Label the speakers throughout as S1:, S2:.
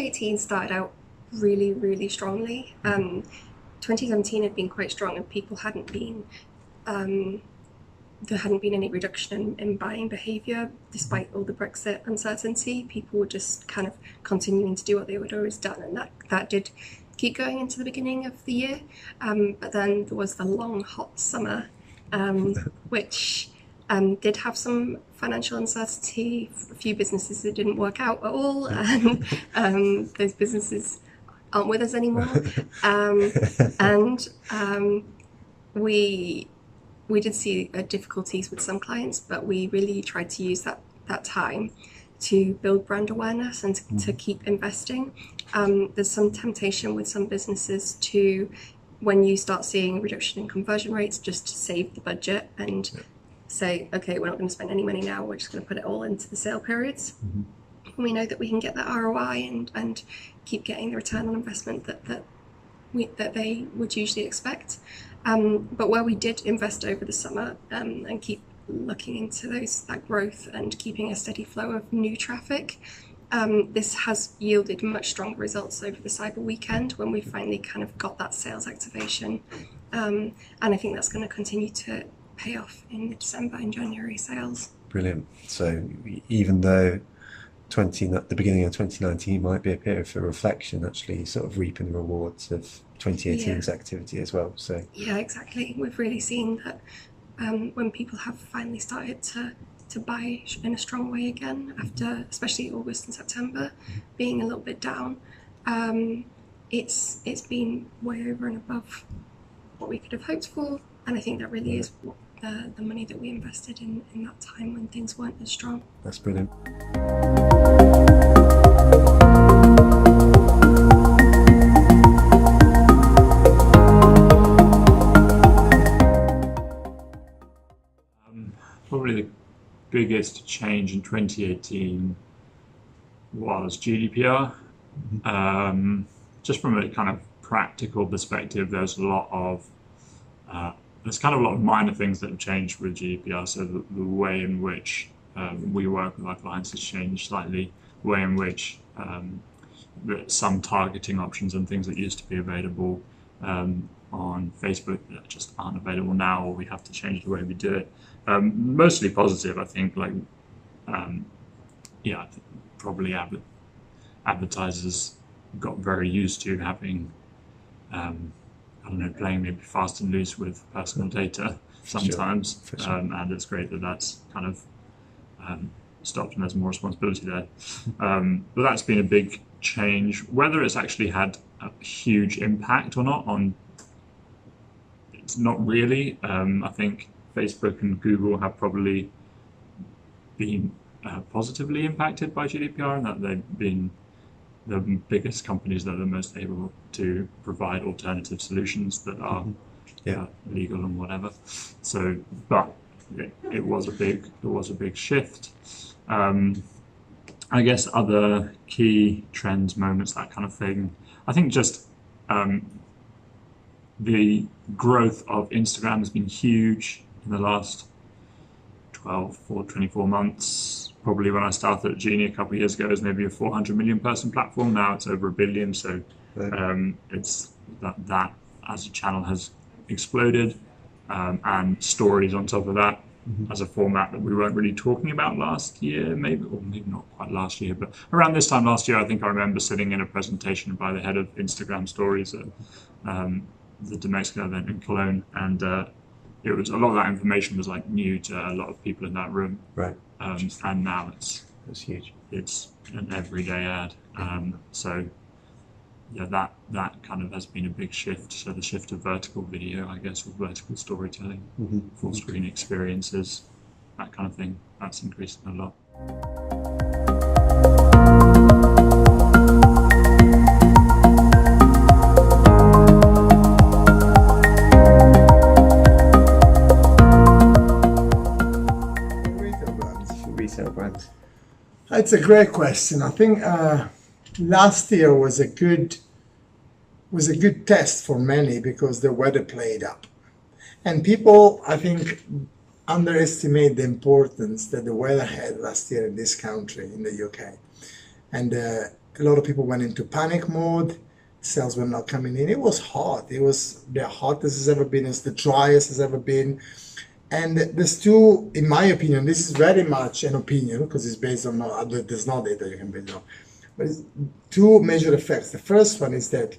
S1: 2018 started out really, really strongly. 2017 had been quite strong, and people hadn't been. There hadn't been any reduction in buying behaviour despite all the Brexit uncertainty. People were just kind of continuing to do what they would always done, and that did keep going into the beginning of the year. But then there was the long, hot summer, which did have some financial uncertainty. A few businesses that didn't work out at all, and those businesses aren't with us anymore. We did see difficulties with some clients, but we really tried to use that time to build brand awareness and to keep investing. There's some temptation with some businesses to, when you start seeing a reduction in conversion rates, just to save the budget and say, okay, we're not going to spend any money now, we're just going to put it all into the sale periods. We know that we can get that ROI and keep getting the return on investment that they would usually expect. But where we did invest over the summer and keep looking into that growth and keeping a steady flow of new traffic, this has yielded much stronger results over the Cyber Weekend when we finally kind of got that sales activation. And I think that's going to continue to pay off in the December and January sales.
S2: Brilliant. So even though the beginning of 2019 might be a period for reflection, actually sort of reaping the rewards of 2018's activity as well. So
S1: yeah, exactly. We've really seen that when people have finally started to buy in a strong way again after, especially August and September, being a little bit down, it's been way over and above what we could have hoped for, and I think that really is what the money that we invested in that time when things weren't as strong.
S2: That's brilliant.
S3: Probably the biggest change in 2018 was GDPR. Just from a kind of practical perspective, there's a lot of minor things that have changed with GDPR. So the way in which we work with our clients has changed slightly. The way in which some targeting options and things that used to be available on Facebook that just aren't available now, or we have to change the way we do it. Mostly positive, I think. Probably advertisers got very used to having, playing maybe fast and loose with personal data sometimes.
S2: For sure.
S3: And it's great that that's kind of stopped and there's more responsibility there. But that's been a big change. Whether it's actually had a huge impact or not it's not really. I think Facebook and Google have probably been positively impacted by GDPR, and that they've been the biggest companies that are the most able to provide alternative solutions that are legal and whatever. So, but it was a big shift. I guess other key trends, moments, that kind of thing. I think just the growth of Instagram has been huge in the last 12 or 24 months. Probably when I started at Genie a couple of years ago, it was maybe a 400 million person platform. Now it's over 1 billion. So it's that as a channel has exploded, and stories on top of that as a format that we weren't really talking about last year, maybe not quite last year, but around this time last year, I think I remember sitting in a presentation by the head of Instagram Stories at the Mexico event in Cologne, and it was a lot of that information was like new to a lot of people in that room.
S2: Right.
S3: And now it's
S2: huge.
S3: It's an everyday ad. So yeah, that kind of has been a big shift. So the shift of vertical video, I guess, or vertical storytelling, full screen experiences, that kind of thing, that's increasing a lot.
S2: Retail brands.
S4: That's a great question. I think last year was a good test for many because the weather played up, and people, I think, underestimate the importance that the weather had last year in this country, in the UK, and A lot of people went into panic mode. Sales were not coming in. It was hot. It was the hottest it's ever been. It's the driest it's ever been. And there's two, in my opinion, this is very much an opinion because it's based on, there's no data you can base it on. But it's two major effects. The first one is that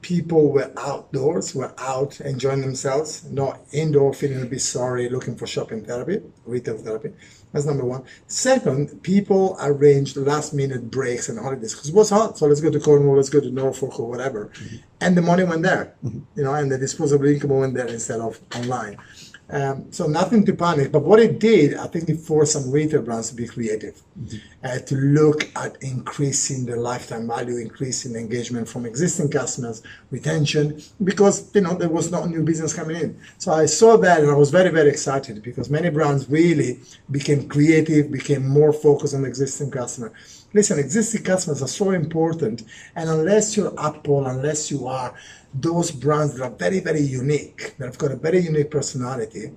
S4: people were outdoors, were out enjoying themselves, not indoor feeling a bit sorry, looking for shopping therapy, retail therapy. That's number one. Second, people arranged last minute breaks and holidays because it was hot. So let's go to Cornwall, let's go to Norfolk or whatever. And the money went there, and the disposable income went there instead of online. So nothing to panic, but what it did, I think it forced some retail brands to be creative, to look at increasing the lifetime value, increasing engagement from existing customers, retention, because there was no new business coming in. So I saw that and I was very, very excited because many brands really became creative, became more focused on existing customer. Listen, existing customers are so important, and unless you're Apple, unless you are those brands that are very, very unique, that have got a very unique personality,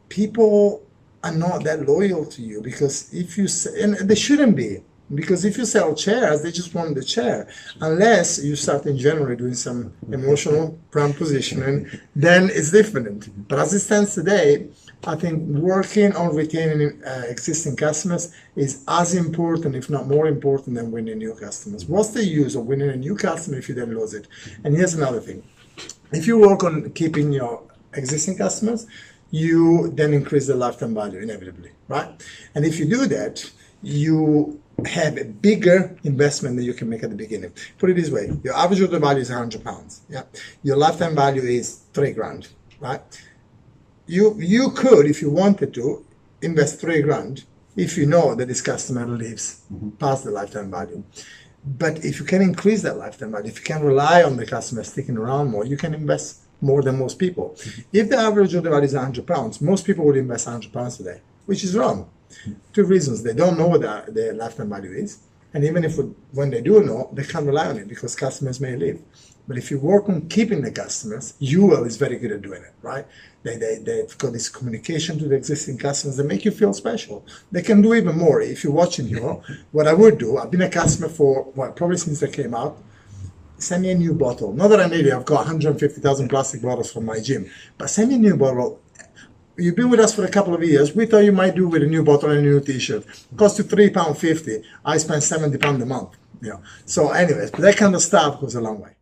S4: people are not that loyal to you because if you say, and they shouldn't be, because if you sell chairs, they just want the chair. Unless you start in January doing some emotional brand positioning, then it's different. But as it stands today, I think working on retaining existing customers is as important, if not more important, than winning new customers. What's the use of winning a new customer if you then lose it? And here's another thing. If you work on keeping your existing customers, you then increase the lifetime value inevitably, right? And if you do that, you have a bigger investment than you can make at the beginning. Put it this way, your average order value is £100, yeah? Your lifetime value is £3,000, right? You could, if you wanted to, invest £3,000 if you know that this customer lives past the lifetime value. But if you can increase that lifetime value, if you can rely on the customer sticking around more, you can invest more than most people. If the average order value is £100, most people would invest £100 today, which is wrong. Two reasons. They don't know what their lifetime value is. And even if when they do know, they can't rely on it because customers may leave. But if you work on keeping the customers, UL is very good at doing it, right? They've got this communication to the existing customers that make you feel special. They can do even more. If you're watching here, what I would do, I've been a customer for, probably since I came out, send me a new bottle. Not that I need it, I've got 150,000 plastic bottles from my gym, but send me a new bottle. You've been with us for a couple of years. We thought you might do with a new bottle and a new t-shirt. It costs you £3.50. I spend £70 a month. So anyways, but that kind of stuff goes a long way.